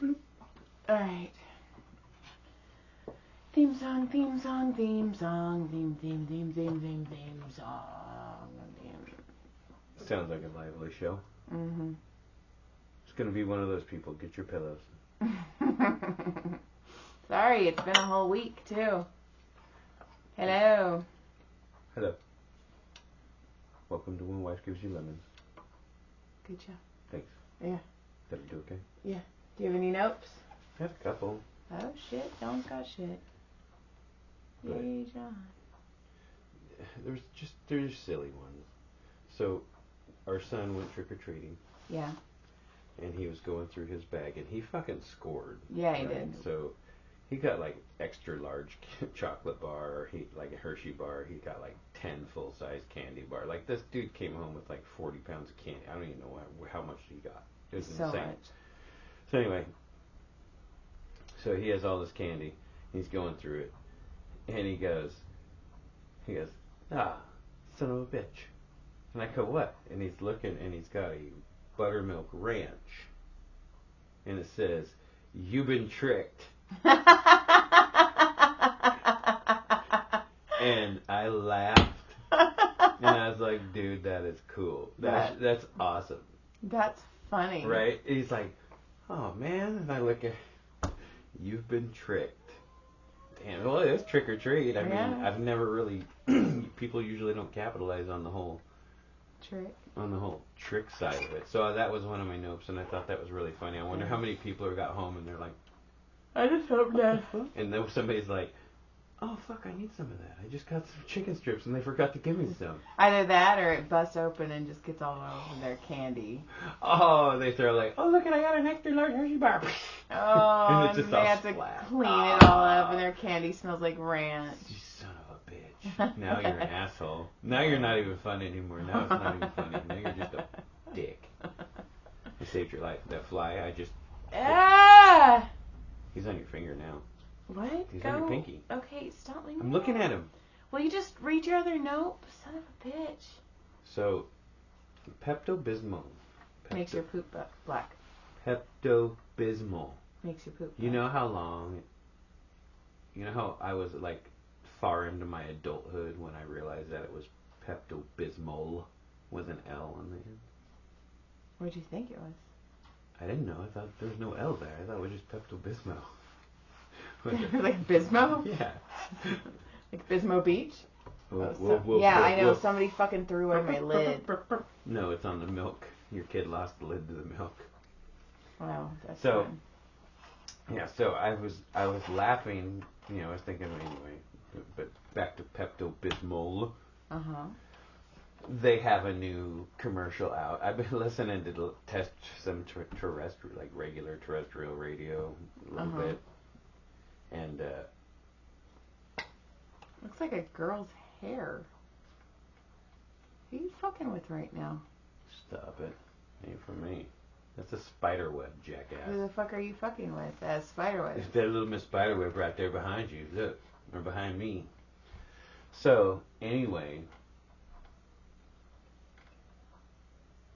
bloop. Alright. Theme song, theme song, theme song, theme song. Sounds like a lively show. Mm-hmm. It's gonna be one of those people. Get your pillows. Sorry, it's been a whole week, too. Hello. Hello. Welcome to When Wife Gives You Lemons. Good job. Thanks. Yeah. Did I do okay? Yeah. Do you have any notes? I have a couple. Oh, shit. John's got shit. But Yay, John. There's silly ones. So, our son went trick-or-treating. Yeah. And he was going through his bag, and he fucking scored. Yeah, he did. So, he got like extra large chocolate bar, or like a Hershey bar. He got like 10 full-size candy bar. Like, this dude came home with like 40 pounds of candy. I don't even know how much he got. It was so insane. Much. So anyway, so he has all this candy. He's going through it, and he goes, ah, son of a bitch. And I go, what? And he's looking, and he's got a buttermilk ranch, and it says, "You've been tricked." And I laughed, and I was like, dude, that is cool. That's awesome. That's funny. Right? And he's like, oh, man. And I look at, you've been tricked. Damn, well, it's trick or treat. I mean, I've never really, people usually don't capitalize on the whole trick side of it. So that was one of my notes, and I thought that was really funny. I wonder how many people have got home and they're like, I just hope that. And then somebody's like, oh, fuck, I need some of that. I just got some chicken strips and they forgot to give me some. Either that or it busts open and just gets all over their candy. Oh, they throw like, oh, look, I got an extra large Hershey bar. Oh, and just they have to clean it all up and their candy smells like ranch. You son of a bitch. Now you're an asshole. Now you're not even fun anymore. Now it's not even funny. Now you're just a dick. I saved your life. That fly, I just... Ah! He's on your finger now. What? He's on your pinky. Okay, stop leaving I'm looking at him. Will you just read your other note? Son of a bitch. So, Pepto-Bismol. Makes your poop black. Pepto-Bismol. Makes your poop black. You know how I was like far into my adulthood when I realized that it was Pepto-Bismol with an L on the end? What did you think it was? I didn't know. I thought there was no L there. I thought it was just Pepto-Bismol. Like Bismo? Yeah. Like Bismo Beach? Whoa, I know. Somebody fucking threw away my lid. No, it's on the milk. Your kid lost the lid to the milk. Wow, that's so fun. Yeah, so I was laughing. You know, I was thinking anyway. But back to Pepto-Bismol. They have a new commercial out. I've been listening to test some terrestrial, like regular terrestrial radio a little bit. And looks like a girl's hair. Who are you fucking with right now? Stop it. Ain't for me. That's a spiderweb, jackass. Who the fuck are you fucking with? That spiderweb. It's that little Miss Spiderweb right there behind you. Look. Or behind me. So, anyway.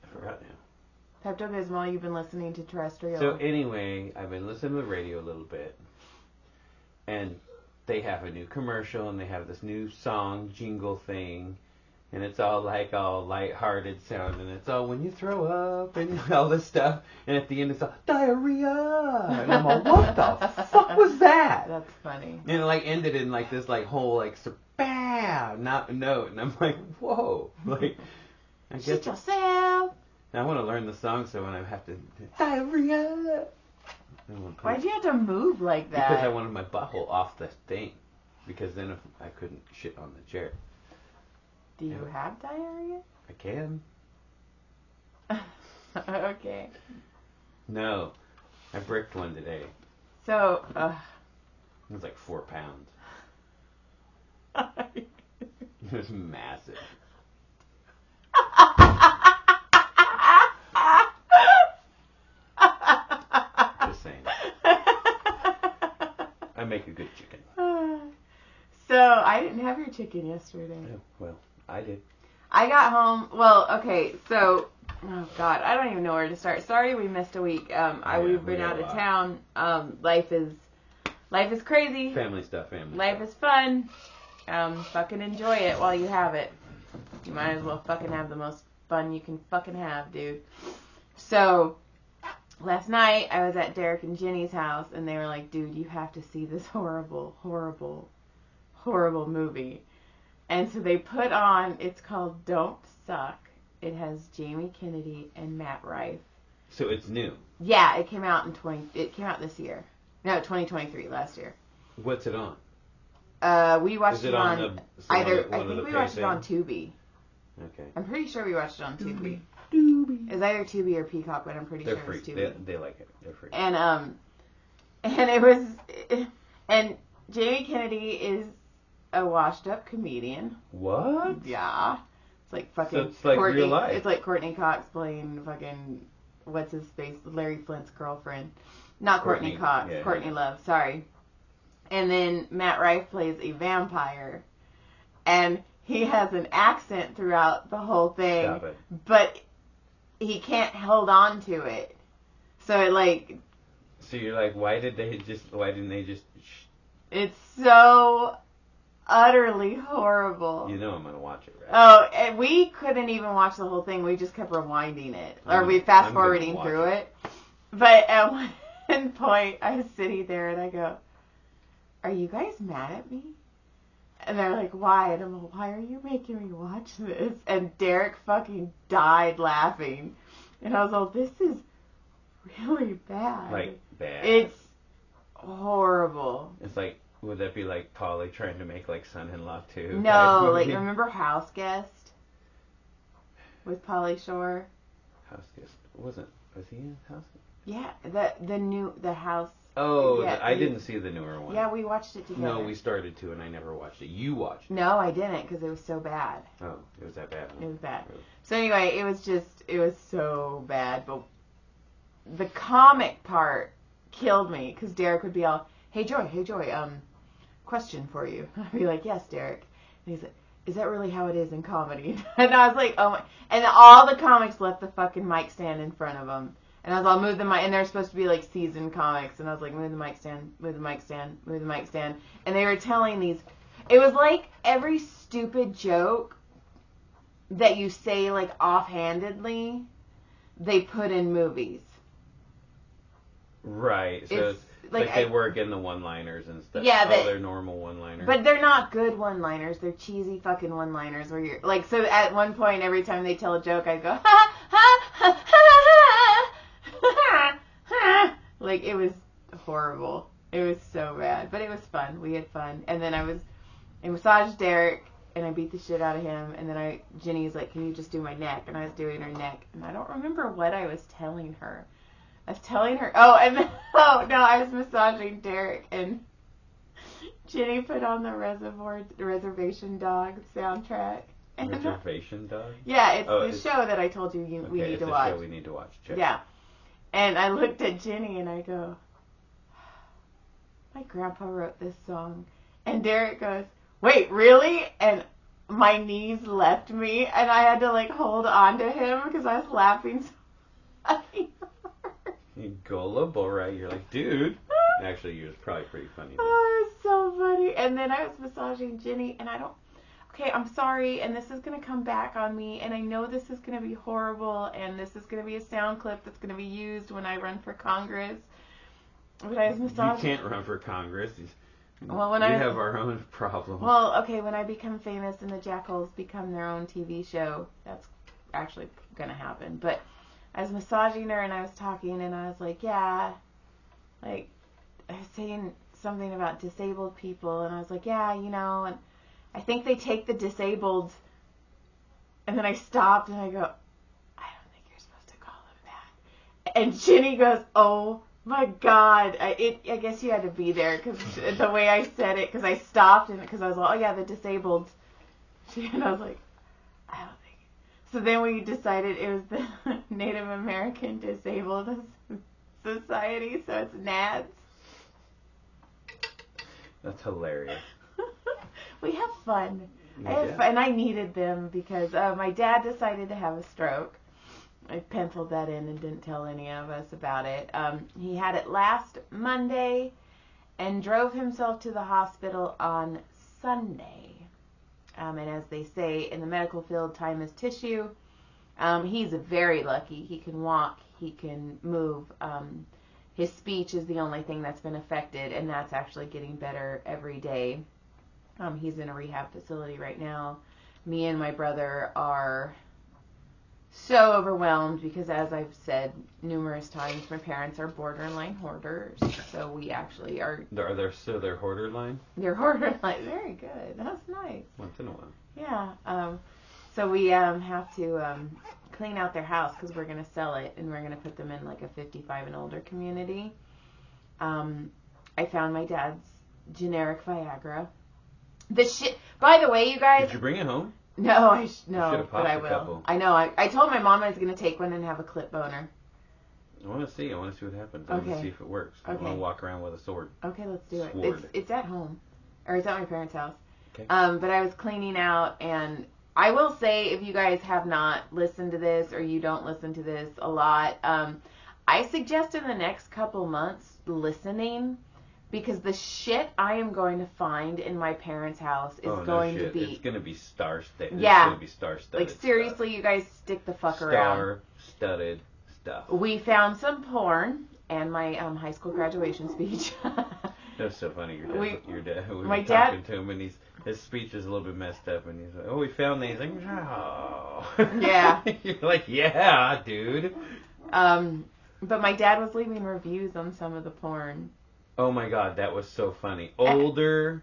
I forgot now. Pepto-Bismol, you've been listening to terrestrial. So, anyway, I've been listening to the radio a little bit. And they have a new commercial, and they have this new song jingle thing, and it's all like all lighthearted sound, and it's all when you throw up and all this stuff, and at the end it's all diarrhea, and I'm all, what the fuck was that? That's funny. And it like ended in like this like whole like bam note, and I'm like, whoa, like I guess shit yourself. I want to learn the song so when I have to diarrhea. Why'd you have to move like that? Because I wanted my butthole off the thing. Because then if I couldn't shit on the chair. Do you have diarrhea? I can. Okay. No. I bricked one today. So, it was like 4 pounds. It was massive. Just saying. I make a good chicken. So, I didn't have your chicken yesterday. Yeah, well, I did. I got home, well, okay, so Oh God, I don't even know where to start. Sorry, we missed a week. We've been out of town. Life is crazy. Family stuff. Life is fun. Fucking enjoy it while you have it. You might as well fucking have the most fun you can fucking have, dude. So, last night I was at Derek and Jenny's house, and they were like, dude, you have to see this horrible, horrible, horrible movie. And so they put on, it's called Don't Suck. It has Jamie Kennedy and Matt Rife. So it's new? Yeah, it came out this year. No, 2023, last year. What's it on? We watched it on I think we watched it on Tubi. Okay. I'm pretty sure we watched it on Tubi. It's either Tubi or Peacock, but I'm pretty sure free. It's Tubi. They like it. They're free. And it was, and Jamie Kennedy is a washed-up comedian. What? Yeah. It's like fucking. So it's like Courtney, real life. It's like Courtney Cox playing fucking what's his face, Larry Flint's girlfriend. Not Courtney Cox. Yeah, Courtney Love. Sorry. And then Matt Rife plays a vampire, and he has an accent throughout the whole thing. Stop it. But he can't hold on to it. So it like. So you're like, why didn't they just? It's so utterly horrible. You know I'm gonna watch it, right? Oh, and we couldn't even watch the whole thing. We just kept rewinding it, or we fast forwarding through it. But at one point, I was sitting there and I go, "Are you guys mad at me?" And they're like, "Why?" And I'm like, "Why are you making me watch this?" And Derek fucking died laughing, and I was like, "This is really bad. Like bad. It's horrible." It's like, would that be like Polly trying to make like Son-in-Law 2? No, like remember House Guest with Pauly Shore? House Guest was he in House Guest? Yeah, the House. Oh, yeah, I didn't see the newer one. Yeah, we watched it together. No, we started to, and I never watched it. You watched it. No, I didn't because it was so bad. Oh, it was that bad. It was bad. Really? So anyway, it was so bad. But the comic part killed me because Derek would be all, hey Joy, question for you. I'd be like, yes, Derek. And he's like, is that really how it is in comedy? And I was like, oh my. And all the comics left the fucking mic stand in front of them. And I was all, move the mic. And they're supposed to be like seasoned comics. And I was like, move the mic stand, move the mic stand, move the mic stand. And they were telling these. It was like every stupid joke that you say like offhandedly, they put in movies. Right. So it's like they work in the one-liners and stuff. Yeah, they're normal one-liners. But they're not good one-liners. They're cheesy fucking one-liners where you're like. So at one point, every time they tell a joke, I go ha ha ha ha ha ha ha. Like it was horrible. It was so bad, but it was fun. We had fun, and then I massaged Derek, and I beat the shit out of him, and then Jenny's like, can you just do my neck? And I was doing her neck, and I don't remember what I was telling her. I was telling her, I was massaging Derek, and Jenny put on the Reservation Dogs soundtrack. And Reservation Dogs? Yeah, it's the show that I told you we need to watch. It's the show we need to watch. Check. Yeah. And I looked at Jenny and I go, my grandpa wrote this song. And Derek goes, wait, really? And my knees left me, and I had to like hold on to him because I was laughing so fucking hard. You're gullible, right? You're like, dude. Actually, you're probably pretty funny. Oh, it was so funny. And then I was massaging Jenny, and okay, I'm sorry, and this is going to come back on me, and I know this is going to be horrible, and this is going to be a sound clip that's going to be used when I run for Congress. But I was massaging. You can't run for Congress. Well, we have our own problems. Well, okay, when I become famous and the Jackals become their own TV show, that's actually going to happen. But I was massaging her, and I was talking, and I was like, yeah, like, I was saying something about disabled people, and I was like, yeah, and I think they take the disabled, and then I stopped, and I go, I don't think you're supposed to call them that. And Jenny goes, oh my God, I guess you had to be there, because the way I said it, because I stopped, and because I was like, oh yeah, the disabled, and I was like, I don't think. So then we decided it was the Native American Disabled Society, so it's NADS. That's hilarious. We have fun. And I needed them because my dad decided to have a stroke. I penciled that in and didn't tell any of us about it. He had it last Monday and drove himself to the hospital on Sunday. And as they say in the medical field, time is tissue. He's very lucky. He can walk. He can move. His speech is the only thing that's been affected, and that's actually getting better every day. He's in a rehab facility right now. Me and my brother are so overwhelmed because, as I've said numerous times, my parents are borderline hoarders. So we actually are. They're hoarder line? They're hoarder line. Very good. That's nice. Once in a while. Yeah. So we have to clean out their house because we're going to sell it and we're going to put them in like a 55 and older community. I found my dad's generic Viagra. By the way, you guys. Did you bring it home? No, no, but I will. Couple. I know. I told my mom I was going to take one and have a clip boner. I want to see. what happens. I want to see if it works. I want to walk around with a sword. Okay, let's do it. It's at home. Or it's at my parents' house. Okay. But I was cleaning out, and I will say, if you guys have not listened to this or you don't listen to this a lot, I suggest in the next couple months listening, because the shit I am going to find in my parents' house is going to be... It's going to be star-studded. Yeah. It's going to be star-studded. Like, seriously, you guys stick the fuck around. Star-studded stuff. We found some porn and my high school graduation speech. That's so funny. Your dad. We were talking to him, and his speech is a little bit messed up, and he's like, "Oh, we found these." Like, oh. Yeah. You're like, yeah, dude. But my dad was leaving reviews on some of the porn. Oh my God, that was so funny. Older,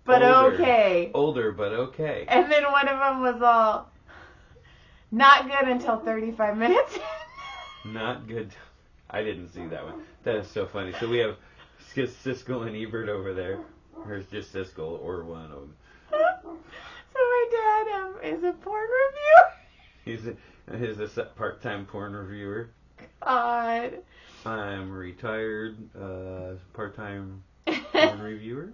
okay. Older, but okay. And then one of them was all, not good until 35 minutes. Not good. I didn't see that one. That is so funny. So we have Siskel and Ebert over there. Or just Siskel, or one of them. So my dad is a porn reviewer. He's a part-time porn reviewer. God. I'm retired part-time porn reviewer.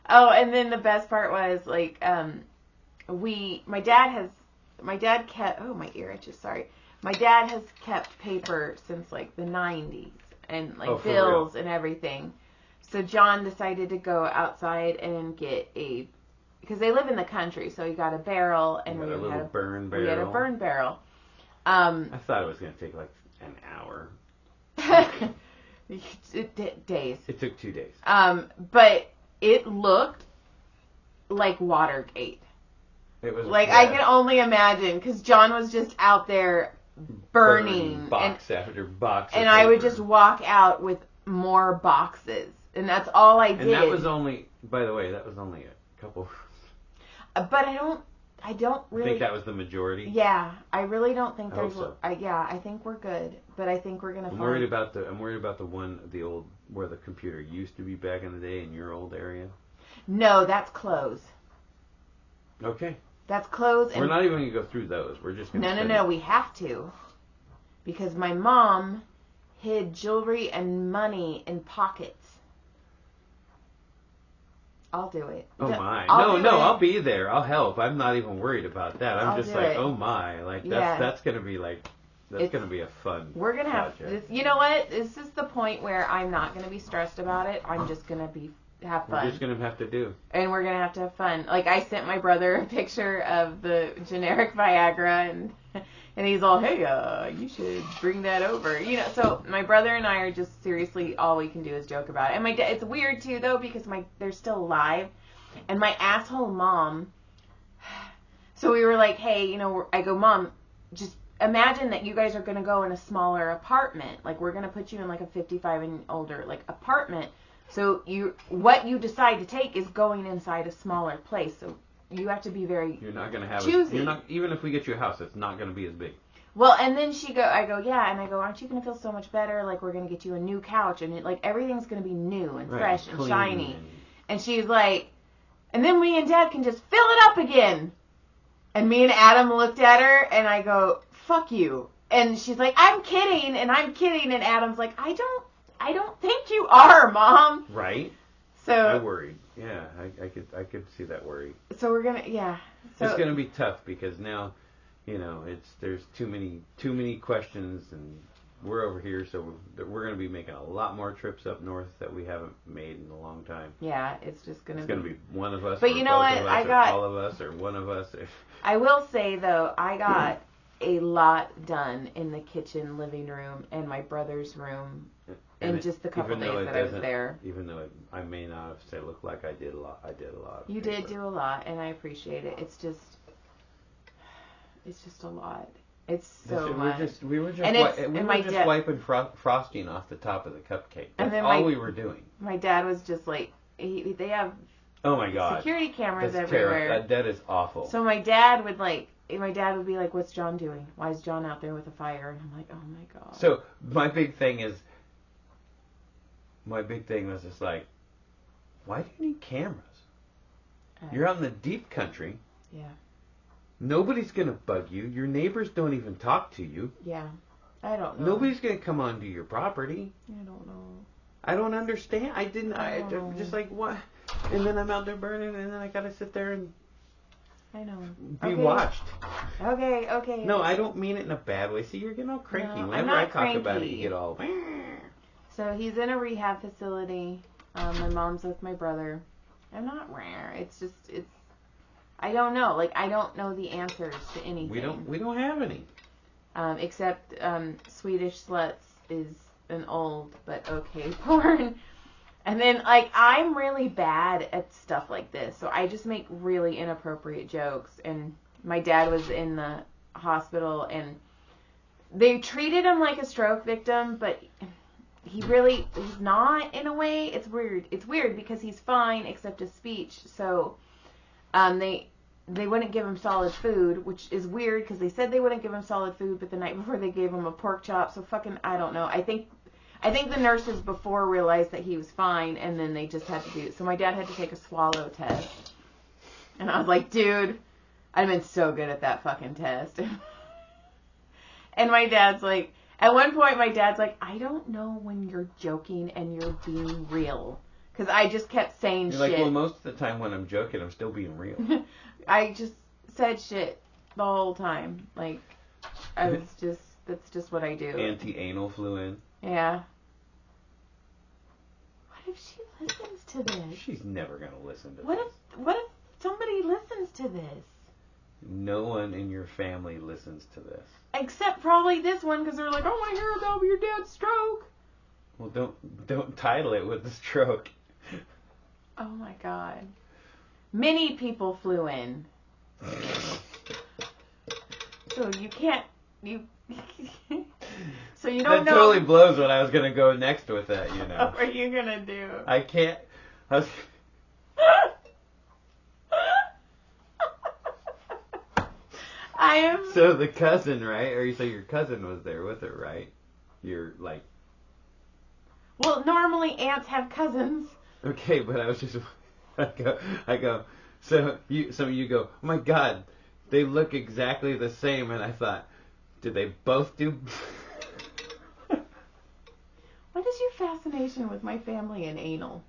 Oh, and then the best part was like my dad kept, oh, my ear itches, sorry. My dad has kept paper since like the 90s and like bills and everything. So John decided to go outside and get because they live in the country, so he got a barrel and we had a burn barrel. We had a burn barrel. I thought it was going to take like an hour. Days. It took 2 days. But it looked like Watergate. It was like, I can only imagine, because John was just out there burning box after box. And I would just walk out with more boxes, and that's all I did. And that was only, by the way, a couple. But I don't really think that was the majority. Yeah, I really don't think there's. So. I think we're good, but I think we're gonna. I'm worried about the old where the computer used to be back in the day in your old area. No, that's closed. Okay. That's closed. We're not even gonna go through those. We're just gonna. No. We have to, because my mom hid jewelry and money in pockets. I'll do it. Oh my! I'll be there. I'll help. I'm not even worried about that. I'm just like, oh my! Like that's gonna be like gonna be a fun. We're gonna have this. You know what? This is the point where I'm not gonna be stressed about it. I'm just gonna have fun. We're just gonna have to do. And we're gonna have to have fun. Like, I sent my brother a picture of the generic Viagra, and he's all, hey, you should bring that over. You know, so my brother and I are just seriously, all we can do is joke about it. And it's weird too, though, because they're still alive, and my asshole mom. So we were like, hey, you know, I go, Mom, just imagine that you guys are gonna go in a smaller apartment. Like, we're gonna put you in like a 55 and older like apartment. So what you decide to take is going inside a smaller place. So you have to be very You're not gonna have choosy. Even if we get you a house, it's not gonna be as big. Well, and then I go, yeah, and I go, aren't you gonna feel so much better? Like, we're gonna get you a new couch, and like everything's gonna be new and fresh and shiny. And she's like, and then we and Dad can just fill it up again. And me and Adam looked at her, and I go, fuck you. And she's like, I'm kidding, and Adam's like, I don't think you are, Mom. Right. So I worried. Yeah, I could see that worry. So we're gonna, yeah. So it's gonna be tough because now you know, there's too many questions, and we're over here, so we're going to be making a lot more trips up north that we haven't made in a long time. Yeah, it's just going to be. It's going to be one of us, but or you know both what? of us, or all of us, or one of us. I will say, though, I got a lot done in the kitchen, living room, and my brother's room in just the couple days that I was there. Even though I may not have said look like I did a lot. I did a lot. You did do a lot, and I appreciate it. It's just a lot. It's so much. We were just wiping frosting off the top of the cupcake. That's all we were doing. My dad was just like, they have oh my god security cameras everywhere. That is awful. So my dad would be like, "What's John doing? Why is John out there with a fire?" And I'm like, "Oh my god." So my big thing was just like, why do you need cameras? You're out in the deep country. Yeah. Nobody's going to bug you. Your neighbors don't even talk to you. Yeah. I don't know. Nobody's going to come onto your property. I don't know. I don't understand. I'm just like, what? And then I'm out there burning, and then I got to sit there and be watched. Okay. No, I don't mean it in a bad way. See, you're getting all cranky. No, Whenever I talk about it, you get all... So he's in a rehab facility. My mom's with my brother. I'm not rare. It's I don't know. Like, I don't know the answers to anything. We don't have any. Except Swedish Sluts is an old but okay porn. And then, like, I'm really bad at stuff like this. So I just make really inappropriate jokes. And my dad was in the hospital, and they treated him like a stroke victim, but he's not, in a way. It's weird because he's fine except his speech. So they wouldn't give him solid food, which is weird because they said they wouldn't give him solid food, but the night before they gave him a pork chop. So fucking, I don't know. I think the nurses before realized that he was fine, and then they just had to do it. So my dad had to take a swallow test. And I was like, dude, I've been so good at that fucking test. And my dad's like, at one point my dad's like, I don't know when you're joking and you're being real. Because I just kept saying shit. You're like, well, most of the time when I'm joking, I'm still being real. I just said shit the whole time. Like, that's just what I do. Anti-anal flew in. Yeah. What if she listens to this? She's never going to listen to this. What if somebody listens to this? No one in your family listens to this. Except probably this one, because they're like, oh, I heard about your dad's stroke. Well, don't title it with the stroke. Oh my god. Many people flew in. So you can't, so you don't know. That totally blows what I was going to go next with that, you know. What are you going to do? I can't. I am. So the cousin, right? Or you say your cousin was there with her, right? You're like. Well, normally aunts have cousins. Okay, but I was just. I go. So you go, oh my god, they look exactly the same, and I thought, did they both do? What is your fascination with my family and anal?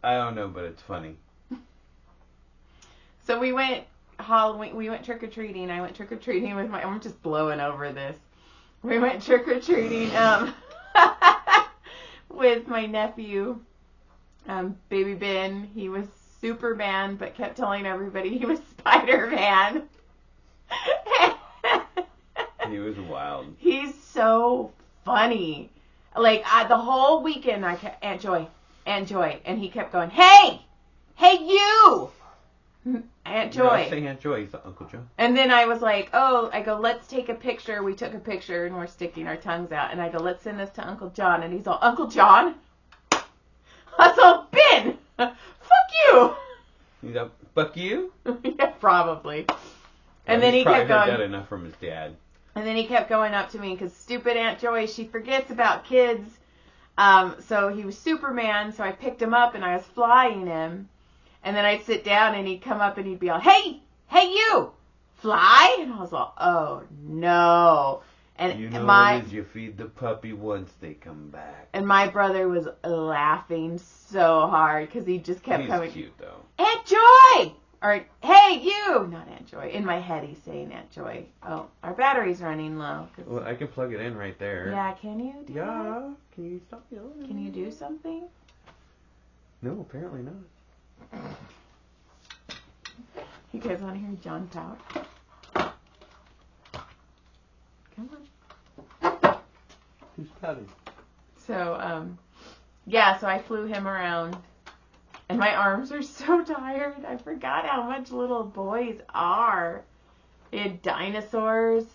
I don't know, but it's funny. So we went Halloween. We went trick or treating. I went trick or treating with I'm just blowing over this. We went trick or treating with my nephew, Baby Ben. He was Superman, but kept telling everybody he was Spider-Man. He was wild. He's so funny. Like, the whole weekend, I kept, Aunt Joy, and he kept going, hey, you, Aunt Joy. No, say Aunt Joy, he's Uncle Joe. And then I was like, I go, let's take a picture. We took a picture, and we're sticking our tongues out, and I go, let's send this to Uncle John, and he's all, Uncle John? I was all, Ben! Fuck you! He's like, fuck you? Yeah, probably. And then he kept going. Heard that enough from his dad. And then he kept going up to me because stupid Aunt Joy, she forgets about kids. So he was Superman, so I picked him up and I was flying him. And then I'd sit down and he'd come up and he'd be all, hey you, fly? And I was all, oh no. And you know what it is, you feed the puppy once they come back. And my brother was laughing so hard because he just kept coming. He's cute though. Aunt Joy, Or, hey, you! Not Aunt Joy. In my head, he's saying Aunt Joy. Oh, our battery's running low. Well, I can plug it in right there. Yeah, can you do that? Can you stop yelling? Can you do something? No, apparently not. You guys want to hear John pout? Come on. Who's pouting? So, yeah, so I flew him around. And my arms are so tired. I forgot how much little boys are. They had dinosaurs.